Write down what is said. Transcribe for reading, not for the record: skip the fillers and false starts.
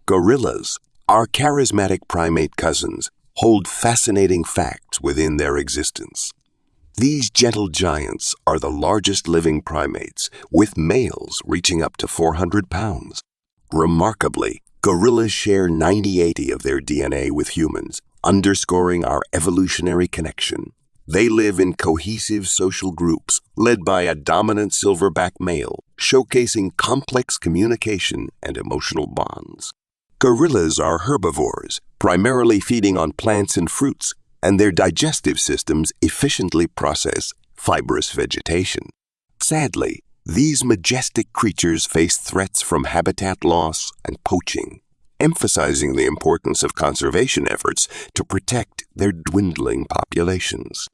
Gorillas, our charismatic primate cousins, hold fascinating facts within their existence. These gentle giants are the largest living primates, with males reaching up to 400 pounds. Remarkably, gorillas share 90-80 of their DNA with humans, underscoring our evolutionary connection. They live in cohesive social groups led by a dominant silverback male, showcasing complex communication and emotional bonds. Gorillas are herbivores, primarily feeding on plants and fruits, and their digestive systems efficiently process fibrous vegetation. Sadly, these majestic creatures face threats from habitat loss and poaching, emphasizing the importance of conservation efforts to protect their dwindling populations.